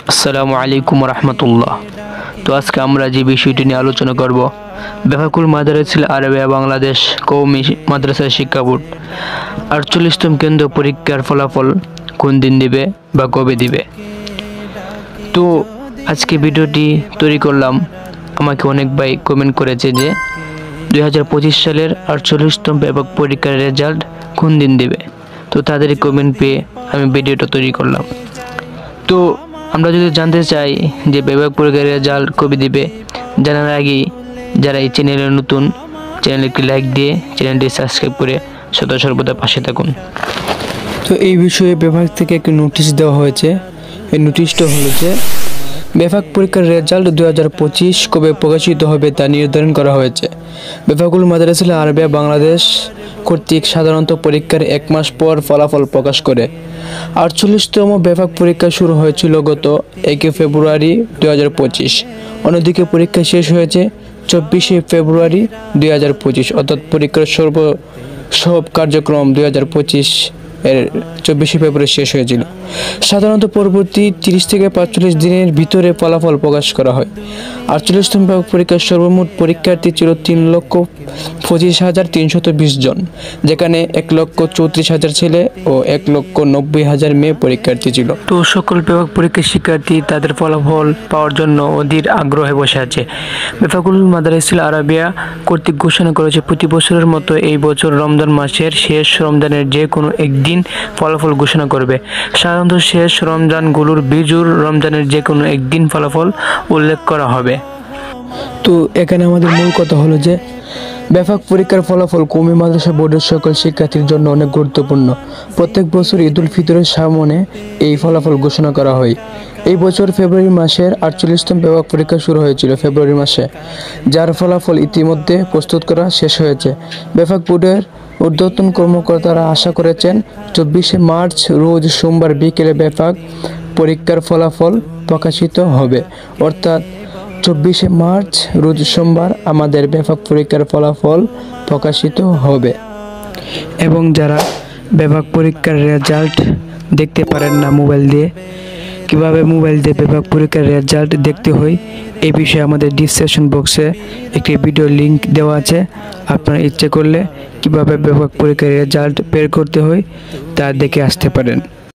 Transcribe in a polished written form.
আসসালামু আলাইকুম রহমতুল্লাহ। তো আজকে আমরা যে বিষয়টি নিয়ে আলোচনা করব, বেফাকুল মাদারিসুল আরবিয়া বাংলাদেশ কওমি মাদ্রাসা শিক্ষা বোর্ড 48তম কেন্দ্র পরীক্ষার ফলাফল কোন দিন দিবে বা কবে দিবে। তো আজকে ভিডিওটি তৈরি করলাম, আমাকে অনেক ভাই কমেন্ট করেছে যে 2025 সালের 48তম ব্যাপক পরীক্ষার রেজাল্ট কোন দিন দিবে। তো তাদের কমেন্ট পেয়ে আমি ভিডিওটা তৈরি করলাম। তো আমরা যদি জানতে চাই যে ব্যাপক পরীক্ষার রেজাল্ট কবে দিবে, জানার আগেই যারা এই চ্যানেলে নতুন, চ্যানেলটি লাইক দিয়ে চ্যানেলটি সাবস্ক্রাইব করে সদা সর্বদা পাশে থাকুন। তো এই বিষয়ে বিভাগ থেকে একটি নোটিশ দেওয়া হয়েছে। এই নোটিশটা হলো যে বেফাক পরীক্ষার রেজাল্ট 2025 কবে প্রকাশিত হবে তা নির্ধারণ করা হয়েছে। বেফাকুল মাদ্রাসুল আরবিয়া বাংলাদেশ কর্তৃক সাধারণত পরীক্ষার 1 মাস পর ফলাফল প্রকাশ করে। 48তম বেফাক পরীক্ষা শুরু হয়েছিল গত 1 ফেব্রুয়ারি 2025। অন্যদিকে পরীক্ষা শেষ হয়েছে 24 ফেব্রুয়ারি 2025, অর্থাৎ পরীক্ষার সব কার্যক্রম 2025 এর 24 ফেব্রুয়ারি শেষ হয়েছিল। সাধারণত পরবর্তী 30 থেকে 45 দিনের ভিতরে ফলাফল প্রকাশ করা হয়। 48তম পরীক্ষার সর্বমোট পরীক্ষার্থী ছিল 3,25,320 জন, যেখানে 1,34,000 ছেলে ও 1,90,000 মেয়ে পরীক্ষার্থী ছিল। তো সকল বিভাগ পরীক্ষার শিক্ষার্থী তাদের ফলাফল পাওয়ার জন্য অধীর আগ্রহে বসে আছে। বেফাকুল মাদারিসুল আরবিয়া কর্তৃক ঘোষণা করেছে প্রতি বছরের মতো এই বছর রমজান মাসের শেষ রমজানের যে কোনো একদিন ফলাফল ঘোষণা করবে। সাধারণত শেষ রমজানগুলোর বিজুর রমজানের যে কোনো একদিন ফলাফল উল্লেখ করা হবে। তো এখানে আমাদের মূল কথা হলো যে বেফাক পরীক্ষার ফলাফল কওমি মাদ্রাসা বোর্ডের সকল শিক্ষার্থীর জন্য অনেক গুরুত্বপূর্ণ। প্রত্যেক বছর ঈদুল ফিতরের সামনে এই ফলাফল ঘোষণা করা হয়। এই বছর ফেব্রুয়ারি মাসের 48তম বেফাক পরীক্ষা শুরু হয়েছিল ফেব্রুয়ারি মাসে, যার ফলাফল ইতিমধ্যে প্রস্তুত করা শেষ হয়েছে। বেফাক বোর্ডের ঊর্ধ্বতন কর্মকর্তারা আশা করেছেন 24 মার্চ রোজ সোমবার বিকেলে বেফাক পরীক্ষার ফলাফল প্রকাশিত হবে। অর্থাৎ 24 মার্চ রোজ সোমবার আমাদের বেফাক পরীক্ষার ফলাফল প্রকাশিত হবে। এবং যারা বেফাক পরীক্ষার রেজাল্ট দেখতে পারেন না মোবাইল দিয়ে, কিভাবে মোবাইল দিয়ে বেফাক পরীক্ষার রেজাল্ট দেখতে হয় এই বিষয়ে আমাদের ডিসক্রিপশন বক্সে একটি ভিডিও লিংক দেওয়া আছে। আপনারা ইচ্ছে করলে কিভাবে বেফাক পরীক্ষার রেজাল্ট বের করতে হয় তা দেখে আসতে পারেন।